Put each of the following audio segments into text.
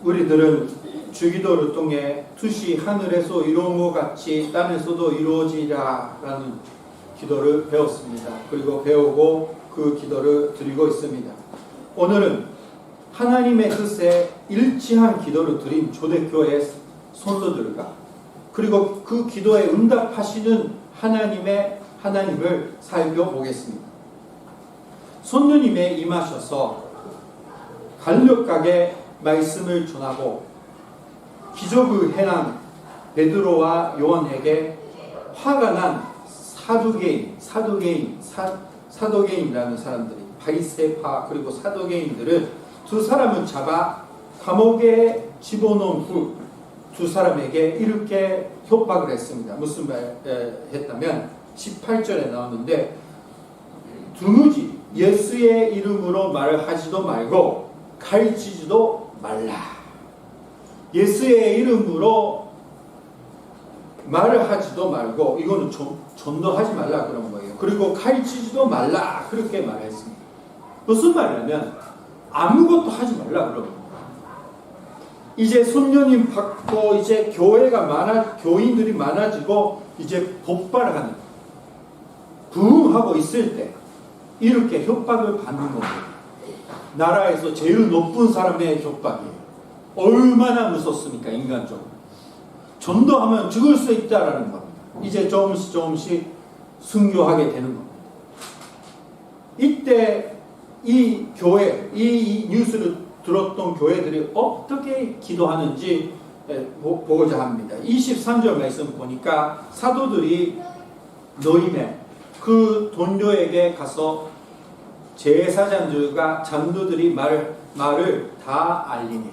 우리들은 주기도를 통해 뜻이 하늘에서 이루어진 것 같이 땅에서도 이루어지라라는 기도를 배웠습니다. 그리고 배우고 그 기도를 드리고 있습니다. 오늘은 하나님의 뜻에 일치한 기도를 드린 초대교회 성도들과 그리고 그 기도에 응답하시는 하나님을 살펴보겠습니다. 성령님에 임하셔서 간략하게 말씀을 전하고 기적을 행한 베드로와 요한에게 화가 난 사두개인이라는 사람들이 바리새파 그리고 사두개인들은 두 사람을 잡아 감옥에 집어넣은 후 두 사람에게 이렇게 협박을 했습니다. 무슨 말 했다면 18절에 나오는데 두무지 예수의 이름으로 말을 하지도 말고 가르치지도 말라. 예수의 이름으로 말을 하지도 말고 이거는 전도하지 말라 그런 거예요. 그리고 가르치지도 말라 그렇게 말했습니다. 무슨 말이냐면 아무것도 하지 말라 그런 거예요. 이제 성령님 받고 이제 교인들이 많아지고 이제 복발하는 부흥하고 있을 때 이렇게 협박을 받는 겁니다. 나라에서 제일 높은 사람의 협박이에요. 얼마나 무섭습니까? 인간적으로. 전도하면 죽을 수 있다라는 겁니다. 이제 조금씩 순교하게 되는 겁니다. 이때 이 뉴스를 들었던 교회들이 어떻게 기도하는지 보고자 합니다. 23절 말씀 보니까 사도들이 노임에 그 동료에게 가서 제사장들과 장로들이 말을 다 알리니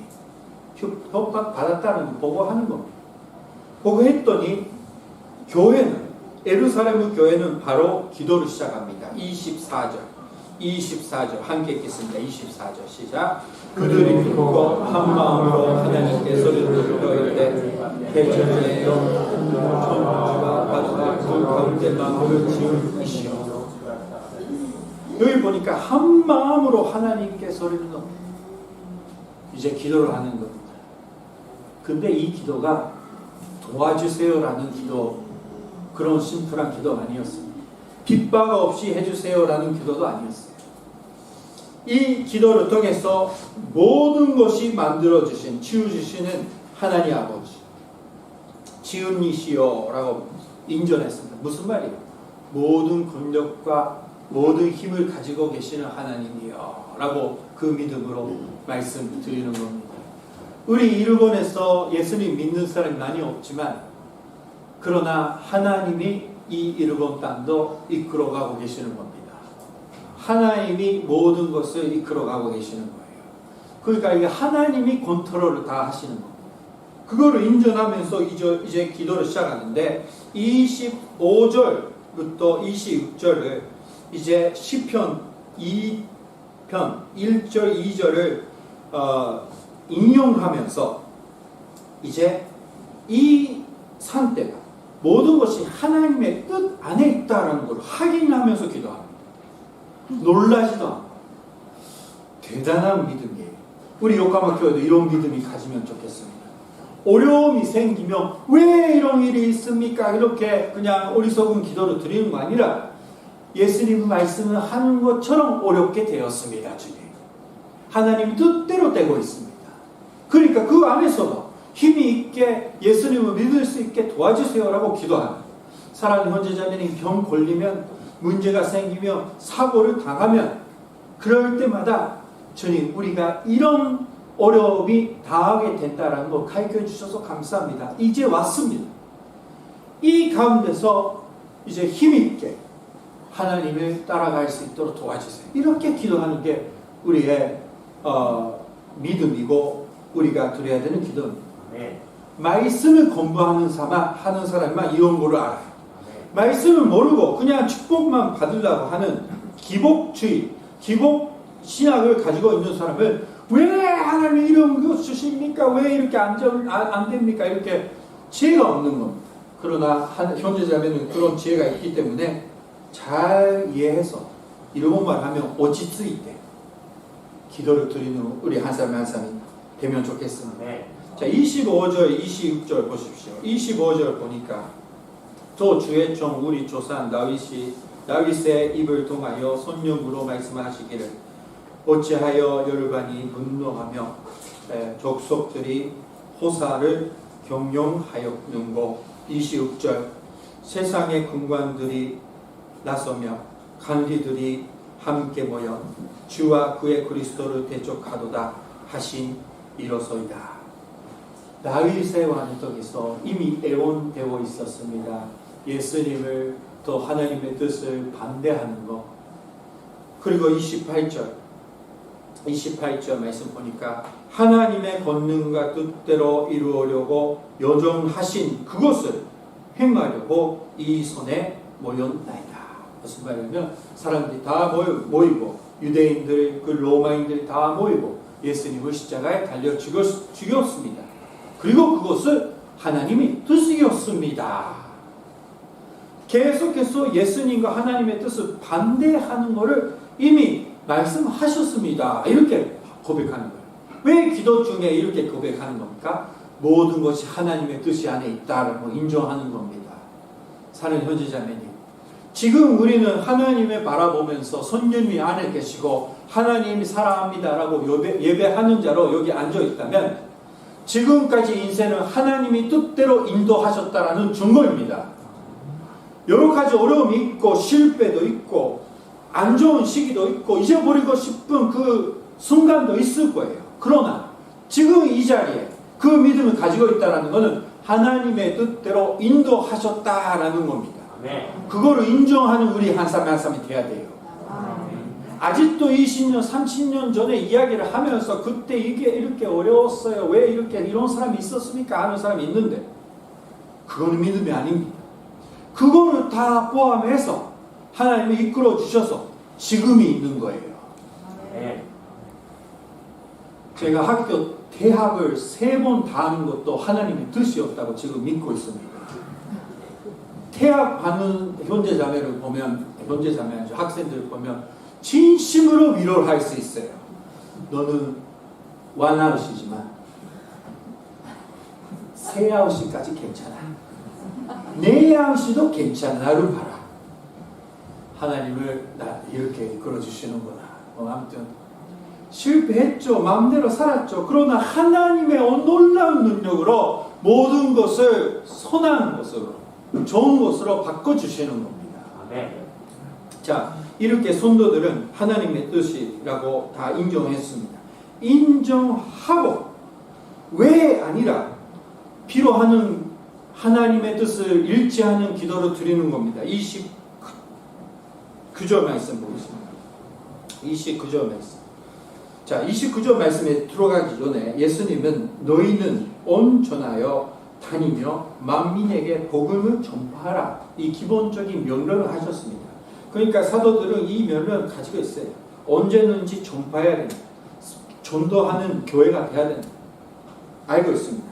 협박 받았다는 거 보고하는 겁니다. 보고했더니 예루살렘 교회는 바로 기도를 시작합니다. 24절 함께 읽겠습니다. 24절 시작. 그들이 믿고 한 마음으로 하나님께 소리를 들어 이르되 대전에요 천주가 바다가 그 가운데 만물을 지은 이시여. 여기 보니까 한 마음으로 하나님께 소리를 넣어 이제 기도를 하는 겁니다. 근데 이 기도가 도와주세요라는 기도, 그런 심플한 기도가 아니었습니다. 핍박 없이 해주세요라는 기도도 아니었어요. 이 기도를 통해서 모든 것이 만들어주신, 지어주시는 하나님 아버지, 지은이시여라고 인정했습니다. 무슨 말이에요? 모든 권력과 모든 힘을 가지고 계시는 하나님이여 라고 그 믿음으로 말씀드리는 겁니다. 우리 일본에서 예수님 믿는 사람이 많이 없지만 그러나 하나님이 이 일본 땅도 이끌어가고 계시는 겁니다. 하나님이 모든 것을 이끌어가고 계시는 거예요. 그러니까 이게 하나님이 컨트롤을 다 하시는 겁니다. 그거를 인정하면서 이제 기도를 시작하는데 25절부터 26절을 이제 시편 2편 1절 2절을 인용하면서 이제 이 상태가 모든 것이 하나님의 뜻 안에 있다는 걸 확인하면서 기도합니다. 놀라지도 않고 대단한 믿음이에요. 우리 요카마 교회도 이런 믿음이 가지면 좋겠습니다. 어려움이 생기면 왜 이런 일이 있습니까? 이렇게 그냥 어리석은 기도를 드리는 거 아니라 예수님 말씀을 하는 것처럼 어렵게 되었습니다. 주님. 하나님 뜻대로 되고 있습니다. 그러니까 그 안에서도 힘이 있게 예수님을 믿을 수 있게 도와주세요라고 기도합니다. 사랑하는 형제자매님, 병 걸리면 문제가 생기면 사고를 당하면 그럴 때마다 주님 우리가 이런 어려움이 당하게 된다는 걸 가르쳐 주셔서 감사합니다. 이제 왔습니다. 이 가운데서 이제 힘있게 하나님을 따라갈 수 있도록 도와주세요. 이렇게 기도하는 게 우리의 믿음이고 우리가 드려야 되는 기도입니다. 네. 말씀을 공부하는 사람만 이런 거를 알아요. 네. 말씀을 모르고 그냥 축복만 받으려고 하는 기복주의, 기복신학을 가지고 있는 사람을 왜 하나님이 이런 거 주십니까? 왜 이렇게 안 됩니까? 이렇게 지혜가 없는 겁니다. 그러나 형제자매는 그런 지혜가 있기 때문에 잘 이해해서 일본말 하면 오지츠 있대 기도를 드리는 우리 한 사람 한 사람이 되면 좋겠습니다. 네. 자, 25절, 26절 보십시오. 25절 보니까 또 주의 종 우리 조상 다윗의 입을 통하여 손녀으로 말씀하시기를 어찌하여 여르반이 분노하며 족속들이 호사를 경영하였는고. 26절 세상의 군관들이 나서며 간디들이 함께 모여 주와 그의 그리스도를 대적하도다 하신 이로소이다. 다윗의 왕국에서 이미 애원되어 있었습니다. 예수님을 또 하나님의 뜻을 반대하는 것. 그리고 28절 말씀 보니까 하나님의 권능과 뜻대로 이루려고 요정하신 그것을 행하려고 이 손에 모였나이다. 무슨 말이냐면 사람들이 다 모이고 유대인들, 그 로마인들이 다 모이고 예수님을 십자가에 달려 죽였습니다. 그리고 그것을 하나님의 뜻이었습니다. 계속해서 예수님과 하나님의 뜻을 반대하는 것을 이미 말씀하셨습니다. 이렇게 고백하는 거예요. 왜 기도 중에 이렇게 고백하는 겁니까? 모든 것이 하나님의 뜻이 안에 있다라고 인정하는 겁니다. 사는 형제자매님, 지금 우리는 하나님을 바라보면서 성령님이 안에 계시고 하나님이 사랑합니다라고 예배하는 자로 여기 앉아 있다면 지금까지 인생은 하나님이 뜻대로 인도하셨다라는 증거입니다. 여러 가지 어려움이 있고 실패도 있고 안 좋은 시기도 있고 잊어버리고 싶은 그 순간도 있을 거예요. 그러나 지금 이 자리에 그 믿음을 가지고 있다는 것은 하나님의 뜻대로 인도하셨다라는 겁니다. 그거를 인정하는 우리 한 사람 한 사람이 돼야 돼요. 아직도 20년, 30년 전에 이야기를 하면서 그때 이게 이렇게 어려웠어요. 왜 이렇게 이런 사람이 있었습니까? 하는 사람이 있는데 그거는 믿음이 아닙니다. 그거를 다 포함해서 하나님이 이끌어 주셔서 지금이 있는 거예요. 제가 대학을 3번 다 하는 것도 하나님의 뜻이었다고 지금 믿고 있습니다. 퇴학하는 형제자매를 보면, 학생들을 보면 진심으로 위로를 할 수 있어요. 너는 원아웃이지만 세 아웃까지 괜찮아. 네 아웃도 괜찮아. 나를 봐라. 하나님을 나 이렇게 이끌어 주시는구나. 아무튼 실패했죠. 마음대로 살았죠. 그러나 하나님의 놀라운 능력으로 모든 것을 선한 것으로, 좋은 것으로 바꿔주시는 겁니다. 자, 이렇게 성도들은 하나님의 뜻이라고 다 인정했습니다. 인정하고 왜 아니라 필요하는 하나님의 뜻을 일치하는 기도를 드리는 겁니다. 29절 말씀 보겠습니다. 29절 말씀. 자, 29절 말씀에 들어가기 전에 예수님은 너희는 온전하여 다니며 만민에게 복음을 전파하라. 이 기본적인 명령을 하셨습니다. 그러니까 사도들은 이 명령을 가지고 있어요. 언제든지 전파해야 된다. 전도하는 교회가 돼야 된다. 알고 있습니다.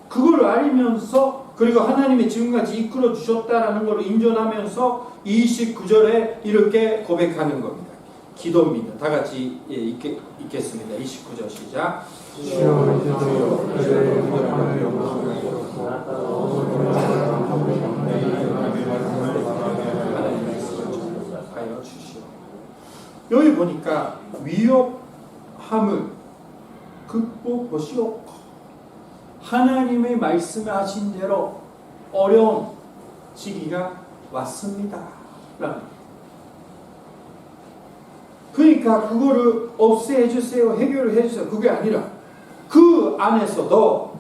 그걸 알면서 그리고 하나님이 지금까지 이끌어 주셨다라는 걸 인정하면서 29절에 이렇게 고백하는 겁니다. 기도입니다. 다 같이 읽겠습니다. 29절 시작. 하여 주시오. 여기 보니까 위협함을 극복하시오. 하나님의 말씀하신 대로 어려운 시기가 왔습니다. 그러니까 그거를 없애해 주세요. 해결을 해주세요. 그게 아니라 그 안에서도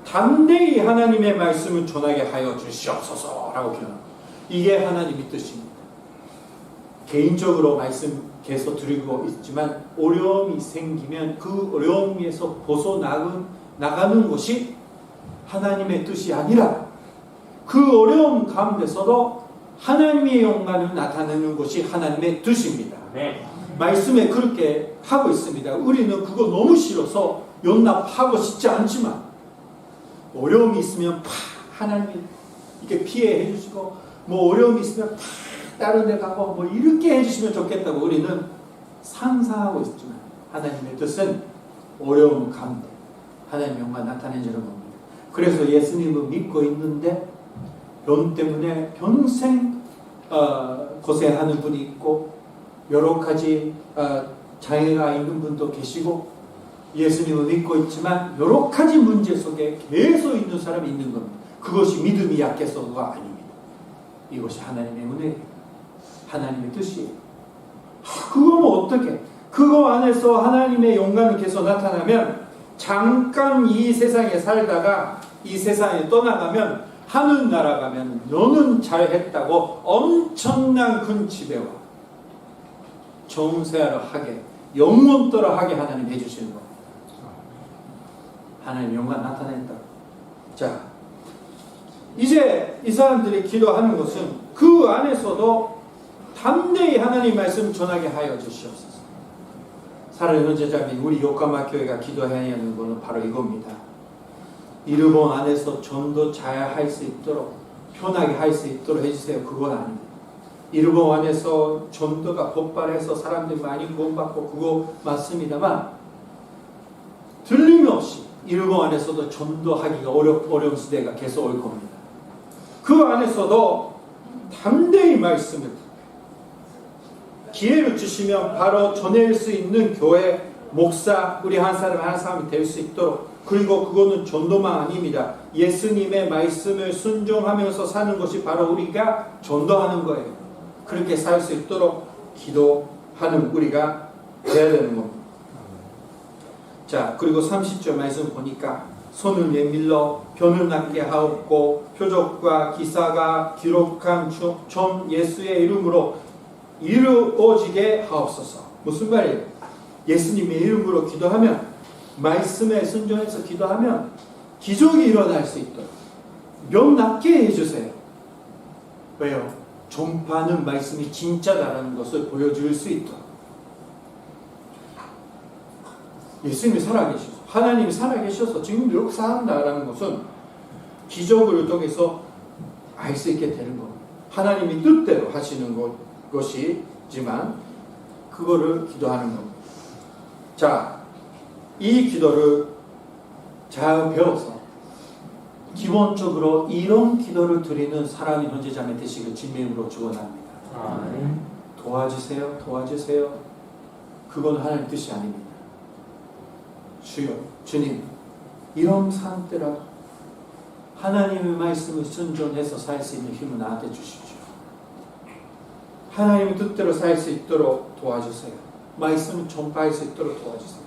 담대히 하나님의 말씀을 전하게 하여 주시옵소서라고 기도합니다. 이게 하나님의 뜻입니다. 개인적으로 말씀 계속 드리고 있지만 어려움이 생기면 그 어려움에서 벗어나가는 것이 하나님의 뜻이 아니라 그 어려움 가운데서도 하나님의 영광을 나타내는 것이 하나님의 뜻입니다. 말씀에 그렇게 하고 있습니다. 우리는 그거 너무 싫어서 용납하고 싶지 않지만 어려움이 있으면 하나님이 이렇게 피해 해주시고 뭐 어려움이 있으면 다른 데 가고 뭐 이렇게 해주시면 좋겠다고 우리는 상상하고 있지만 하나님의 뜻은 어려움 가운데 하나님의 영광 나타내주는 겁니다. 그래서 예수님을 믿고 있는데 병 때문에 평생 고생하는 분이 있고 여러 가지 장애가 있는 분도 계시고 예수님을 믿고 있지만 여러 가지 문제 속에 계속 있는 사람이 있는 겁니다. 그것이 믿음이 약해서가 아닙니다. 이것이 하나님의 은혜예요. 하나님의 뜻이에요. 그거는 어떻게? 그거 안에서 하나님의 영광이 계속 나타나면 잠깐 이 세상에 살다가 이 세상에 떠나가면 하늘나라 가면 너는 잘했다고 엄청난 큰 지배와 정세하러 하게 영원토록 하게 하나님 해주시는 겁니다. 하나님 영광 나타낸다. 자, 이제 이 사람들이 기도하는 것은 그 안에서도 담대히 하나님 말씀 전하게 하여 주시옵소서. 사랑하는 형제자매, 우리 요카마 교회가 기도해야 하는 것은 바로 이겁니다. 일본 안에서 전도 잘 할 수 있도록 편하게 할 수 있도록 해주세요. 그건 아닙니다. 일본 안에서 전도가 폭발해서 사람들이 많이 구원받고 그거 맞습니다만 틀림없이 일본 안에서도 전도하기가 어려운 시대가 계속 올 겁니다. 그 안에서도 담대히 말씀을 기회를 주시면 바로 전할 수 있는 교회, 목사, 우리 한 사람이 될 수 있도록, 그리고 그거는 전도만 아닙니다. 예수님의 말씀을 순종하면서 사는 것이 바로 우리가 전도하는 거예요. 그렇게 살 수 있도록 기도하는 우리가 돼야 되는 겁니다. 자, 그리고 30절 말씀 보니까 손을 내밀러 변을 낫게 하옵고 표적과 기사가 기록한 전 예수의 이름으로 이루어지게 하옵소서. 무슨 말이에요? 예수님의 이름으로 기도하면, 말씀에 순종해서 기도하면 기적이 일어날 수 있도록 병 낫게 해주세요. 왜요? 전파하는 말씀이 진짜다라는 것을 보여줄 수 있도록. 예수님이 살아계셔서, 하나님이 살아계셔서 지금 이렇게 산다라는 것은 기적을 통해서 알 수 있게 되는 겁니다. 하나님이 뜻대로 하시는 것이지만 그거를 기도하는 겁니다. 자, 이 기도를 잘 배워서 기본적으로 이런 기도를 드리는 사랑의 형제자매 되시길 주님의 이름으로 축원합니다. 도와주세요, 도와주세요. 그건 하나님 뜻이 아닙니다. 주여, 주님, 이런 상태라 하나님의 말씀을 순종해서 살 수 있는 힘을 나한테 주십시오. 하나님의 뜻대로 살 수 있도록 도와주세요. 말씀을 전파할 수 있도록 도와주세요.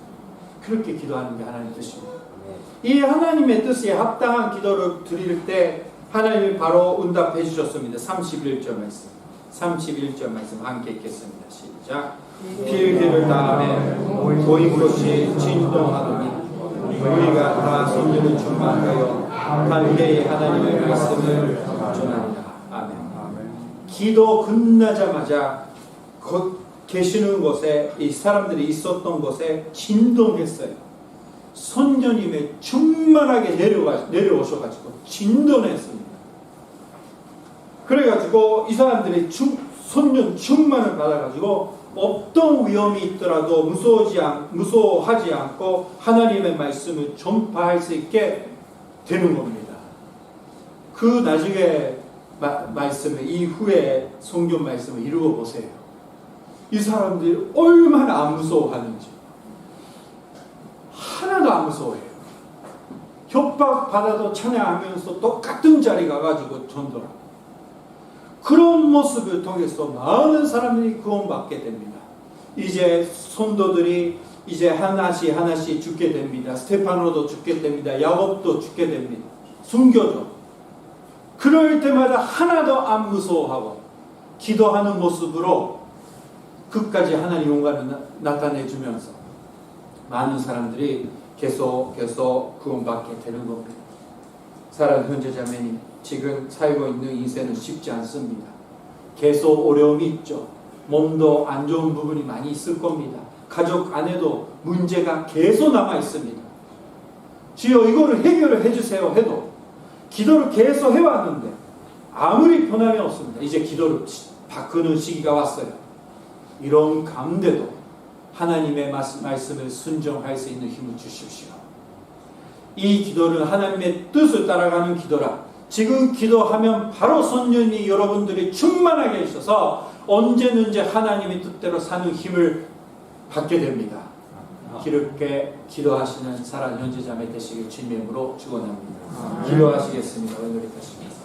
그렇게 기도하는 게 하나님의 뜻입니다. 이 하나님의 뜻에 합당한 기도를 드릴 때 하나님이 바로 응답해 주셨습니다. 31절 말씀. 31절 말씀 함께 읽겠습니다. 시작. 필기를 다음에 보임으로시 진동하더니 우리가 다 손들을 충만하여 담대히 하나님의 말씀을 전합니다. 아멘. 기도 끝나자마자 계시는 곳에 이 사람들이 있었던 곳에 진동했어요. 선녀님이 충만하게 내려오셔가지고 진동했습니다. 그래가지고 이 사람들이 선녀 충만을 받아가지고 어떤 위험이 있더라도 무서워하지 않고 하나님의 말씀을 전파할 수 있게 되는 겁니다. 그 나중에 말씀을 이후에 성경 말씀을 읽어보세요. 이 사람들이 얼마나 안 무서워하는지 하나도 안 무서워해요. 협박받아도 찬양하면서 똑같은 자리 가가지고 전도하고, 그런 모습을 통해서 많은 사람들이 구원받게 됩니다. 이제 성도들이 이제 하나씩 죽게 됩니다. 스테파노도 죽게 됩니다. 야곱도 죽게 됩니다. 순교죠. 그럴 때마다 하나도 안 무서워하고 기도하는 모습으로 끝까지 하나님 영광을 나타내주면서 많은 사람들이 계속 구원받게 되는 겁니다. 사랑하는 형제자매님, 지금 살고 있는 인생은 쉽지 않습니다. 계속 어려움이 있죠. 몸도 안 좋은 부분이 많이 있을 겁니다. 가족 안에도 문제가 계속 남아 있습니다. 주여 이거를 해결을 해주세요 해도 기도를 계속 해왔는데 아무리 변함이 없습니다. 이제 기도를 바꾸는 시기가 왔어요. 이런 가운데도 하나님의 말씀을 순종할 수 있는 힘을 주십시오. 이 기도는 하나님의 뜻을 따라가는 기도라. 지금 기도하면 바로 성령이 여러분들이 충만하게 있어서 언제든지 하나님의 뜻대로 사는 힘을 받게 됩니다. 그렇게 기도하시는 사랑 형제자매 되시길 주님의 이름으로 축원합니다. 기도하시겠습니다. 오늘 여기까지입니다.